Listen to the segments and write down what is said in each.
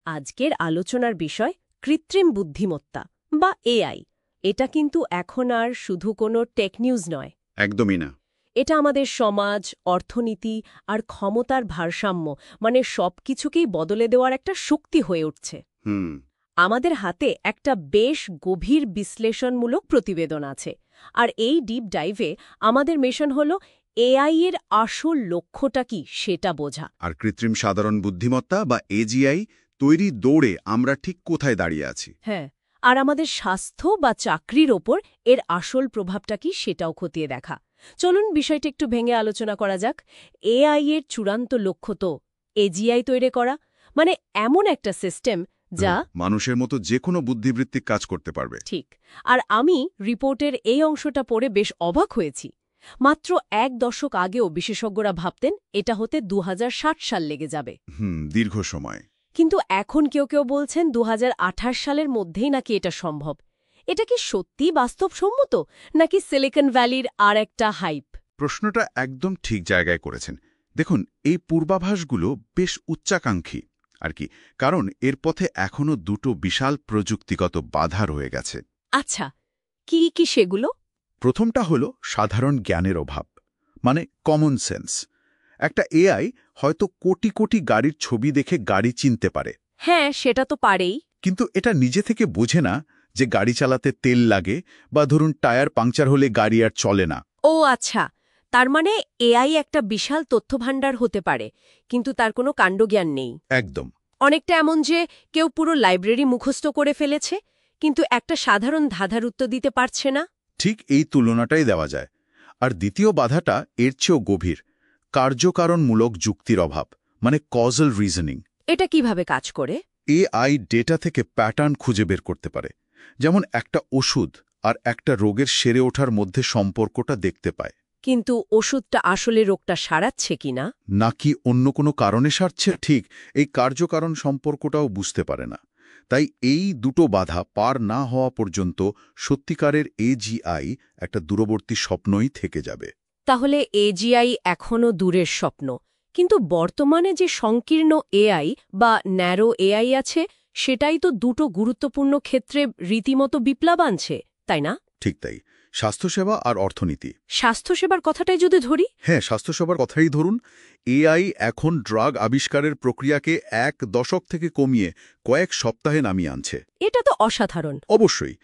আজকের আলোচনার বিষয় কৃত্রিম বুদ্ধিমত্তা বা এআই। এটা কিন্তু এখন আর শুধু কোনো টেক নিউজ নয়। একদমই না। এটা আমাদের সমাজ, অর্থনীতি আর ক্ষমতার ভারসাম্য মানে সবকিছুকেই বদলে দেওয়ার একটা শক্তি হয়ে উঠছে। আমাদের হাতে একটা বেশ গভীর বিশ্লেষণমূলক প্রতিবেদন আছে, আর এই ডিপ ডাইভে আমাদের মিশন হলো এআই এর আসল লক্ষ্যটা কি সেটা বোঝা। আর কৃত্রিম সাধারণ বুদ্ধিমত্তা বা এজিআই তৈরি দৌড়ে আমরা ঠিক কোথায় দাঁড়িয়ে আছি। হ্যাঁ, আর আমাদের স্বাস্থ্য বা চাকরির ওপর এর আসল প্রভাবটা কি সেটাও খতিয়ে দেখা। চলুন বিষয়টা একটু ভেঙে আলোচনা করা যাক। এআই এর চূড়ান্ত লক্ষ্য তো এজিআই তৈরি করা, মানে এমন একটা সিস্টেম যা মানুষের মতো যে কোনো বুদ্ধিবৃত্তিক কাজ করতে পারবে। ঠিক। আর আমি রিপোর্টের এই অংশটা পড়ে বেশ অবাক হয়েছি। মাত্র 1 দশক আগেও বিশেষজ্ঞরা ভাবতেন এটা হতে 2060 সাল লেগে যাবে। দীর্ঘ সময়। কিন্তু এখন কেউ কেউ বলছেন 2028 সালের মধ্যেই নাকি এটা সম্ভব। এটা কি সত্যি বাস্তবসম্মত, নাকি সিলিকন ভ্যালির আর একটা হাইপ? প্রশ্নটা একদম ঠিক জায়গায় করেছেন। দেখুন, এই পূর্বাভাসগুলো বেশ উচ্চাকাঙ্ক্ষী আর কি, কারণ এর পথে এখনও দুটো বিশাল প্রযুক্তিগত বাধা রয়ে গেছে। আচ্ছা, কি কি সেগুলো? প্রথমটা হলো সাধারণ জ্ঞানের অভাব, মানে কমন সেন্স। একটা এআই হয়তো কোটি কোটি গাড়ির ছবি দেখে গাড়ি চিনতে পারে। হ্যাঁ, সেটা তো পারেই। কিন্তু এটা নিজে থেকে বোঝে না যে গাড়ি চালাতে তেল লাগে, বা ধরুন টায়ার পাংচার হলে গাড়ি আর চলে না। ও আচ্ছা, তার মানে এআই একটা বিশাল তথ্যভাণ্ডার হতে পারে, কিন্তু তার কোনো কাণ্ডজ্ঞান নেই। একদম। অনেকটা এমন যে কেউ পুরো লাইব্রেরি মুখস্থ করে ফেলেছে, কিন্তু একটা সাধারণ ধাঁধার উত্তর দিতে পারছে না। ঠিক এই তুলনাটাই দেওয়া যায়। আর দ্বিতীয় বাধাটা এর চেয়েও গভীর, কার্যকারণমূলক যুক্তির অভাব, মানে কজাল রিজনিং। এটা কিভাবে কাজ করে? এআই ডেটা থেকে প্যাটার্ন খুঁজে বের করতে পারে। যেমন একটা ওষুধ আর একটা রোগের সেরে ওঠার মধ্যে সম্পর্কটা দেখতে পায়। কিন্তু ওষুধটা আসলে রোগটা সারাচ্ছে কিনা, নাকি অন্য কোনো কারণে সারছে, ঠিক এই কার্যকারণ সম্পর্কটাও বুঝতে পারে না। তাই এই দুটো বাধা পার না হওয়া পর্যন্ত সত্যিকারের এজিআই একটা দূরবর্তী স্বপ্নই থেকে যাবে। তাহলে এজিআই এখনও দূরের স্বপ্ন, কিন্তু বর্তমানে যে সংকীর্ণ এআই বা ন্যারো এআই আছে, সেটাই তো দুটো গুরুত্বপূর্ণ ক্ষেত্রে রীতিমতো বিপ্লব আনছে, তাই না? ঠিক তাই। স্বাস্থ্যসেবা আর অর্থনীতি। স্বাস্থ্যসেবার কথাটাই যদি ধরি। হ্যাঁ, স্বাস্থ্যসেবার কথাই ধরুন। এআই এখন ড্রাগ আবিষ্কারের প্রক্রিয়াকে 1 দশক থেকে কমিয়ে কয়েক সপ্তাহে নামিয়ে আনছে। এটা তো অসাধারণ। অবশ্যই,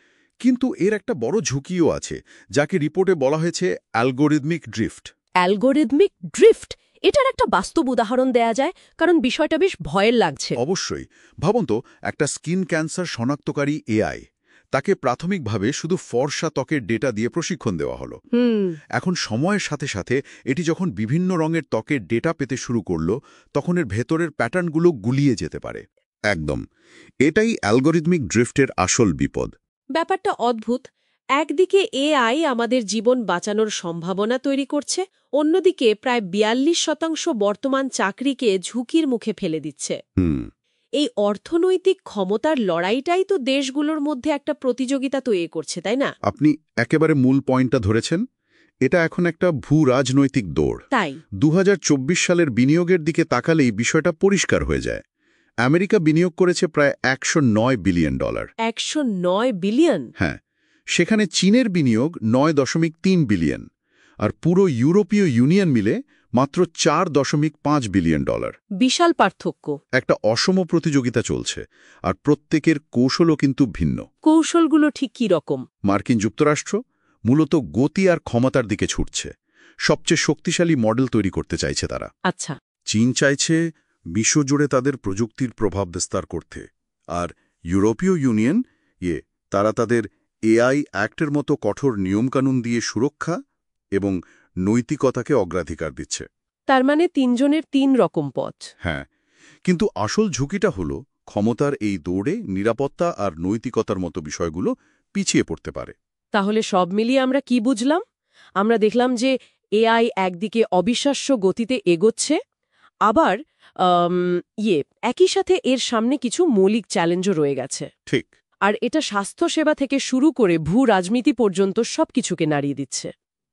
কিন্তু এর একটা বড় ঝুঁকিও আছে, যাকে রিপোর্টে বলা হয়েছে অ্যালগোরিদমিক ড্রিফট। অ্যালগোরিদমিক ড্রিফট, এটার একটা বাস্তব উদাহরণ দেয়া যায়, কারণ বিষয়টা বেশ ভয়ের লাগছে। অবশ্যই। ভাবুন তো, একটা স্কিন ক্যান্সার শনাক্তকারী এআই, তাকে প্রাথমিকভাবে শুধু ফর্সা ত্বকের ডেটা দিয়ে প্রশিক্ষণ দেওয়া হলো। এখন সময়ের সাথে সাথে এটি যখন বিভিন্ন রঙের ত্বকের ডেটা পেতে শুরু করল, তখন এর ভেতরের প্যাটার্নগুলো গুলিয়ে যেতে পারে। একদম, এটাই অ্যালগোরিদমিক ড্রিফটের আসল বিপদ। ব্যাপারটা অদ্ভুত। একদিকে এআই আমাদের জীবন বাঁচানোর সম্ভাবনা তৈরি করছে, অন্যদিকে প্রায় 42% বর্তমান চাকরিকে ঝুঁকির মুখে ফেলে দিচ্ছে। এই অর্থনৈতিক ক্ষমতার লড়াইটাই তো দেশগুলোর মধ্যে একটা প্রতিযোগিতা তৈরি করছে, তাই না? আপনি একেবারে মূল পয়েন্টটা ধরেছেন। এটা এখন একটা ভূ-রাজনৈতিক দৌড়। তাই 2024 সালের বিনিয়োগের দিকে তাকালেই বিষয়টা পরিষ্কার হয়ে যায়। আমেরিকা বিনিয়োগ করেছে প্রায় $109 বিলিয়ন। 109 বিলিয়ন? হ্যাঁ, সেখানে চীনের বিনিয়োগ 9.3 বিলিয়ন, আর পুরো ইউরোপীয় ইউনিয়ন মিলে মাত্র $4.5 বিলিয়ন। বিশাল পার্থক্য। একটা অসম প্রতিযোগিতা চলছে, আর প্রত্যেকের কৌশলও কিন্তু ভিন্ন। কৌশলগুলো ঠিক কি রকম? মার্কিন যুক্তরাষ্ট্র মূলত গতি আর ক্ষমতার দিকে ছুটছে। সবচেয়ে শক্তিশালী মডেল তৈরি করতে চাইছে তারা। আচ্ছা। চীন চাইছে বিশ্বজুড়ে তাদের প্রযুক্তির প্রভাব বিস্তার করতে, আর ইউরোপীয় ইউনিয়ন তারা তাদের এআই অ্যাক্টের মতো কঠোর নিয়মকানুন দিয়ে সুরক্ষা এবং নৈতিকতাকে অগ্রাধিকার দিচ্ছে। তার মানে তিনজনের 3 রকম পথ। হ্যাঁ, কিন্তু আসল ঝুঁকিটা হলো ক্ষমতার এই দৌড়ে নিরাপত্তা আর নৈতিকতার মতো বিষয়গুলো পিছিয়ে পড়তে পারে। তাহলে সব মিলিয়ে আমরা কি বুঝলাম? আমরা দেখলাম যে এআই একদিকে অবিশ্বাস্য গতিতে এগোচ্ছে, আবার একই সাথে এর সামনে কিছু মৌলিক চ্যালেঞ্জও রয়ে গেছে। ঠিক। আর এটা স্বাস্থ্যসেবা থেকে শুরু করে ভূ-রাজনীতি পর্যন্ত সবকিছুকে নাড়িয়ে দিচ্ছে।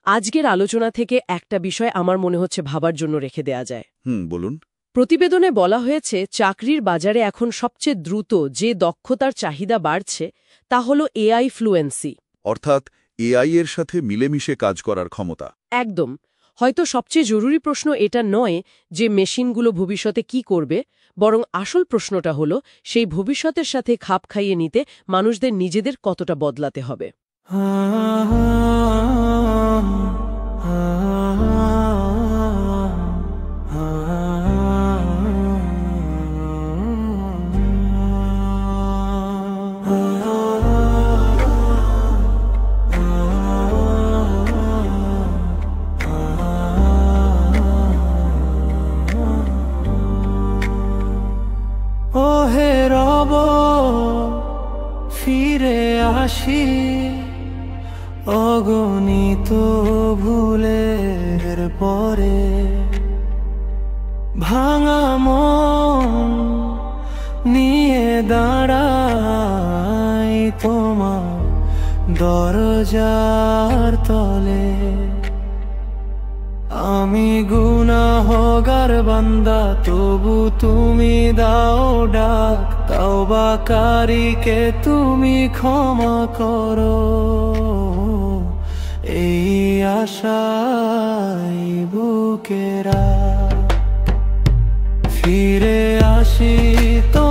আজকের আলোচনা থেকে একটা বিষয় আমার মনে হচ্ছে ভাবার জন্য রেখে দেয়া যায়। বলুন। প্রতিবেদনে বলা হয়েছে চাকরির বাজারে এখন সবচেয়ে দ্রুত যে দক্ষতার চাহিদা বাড়ছে তা হল এআই ফ্লুয়েন্সি। অর্থাৎ এআই এর সাথে মিলেমিশে কাজ করার ক্ষমতা। একদম। হয়তো সবচেয়ে জরুরি প্রশ্ন এটা নয় যে মেশিনগুলো ভবিষ্যতে কি করবে, বরং আসল প্রশ্নটা হলো সেই ভবিষ্যতের সাথে খাপ খাইয়ে নিতে মানুষদের নিজেদের কতটা বদলাতে হবে। ওহে রব ফিরে আসি অগণিত ভুলের পরে, ভাঙা মন নিয়ে দাঁড়াই তোমার দরজার তলে। আমি গুনাহগার বান্দা, তবু তুমি দাও ডাক, তাওবাকারীকে তুমি ক্ষমা করো। এই আশায় বুকেরা ফিরে আসি তো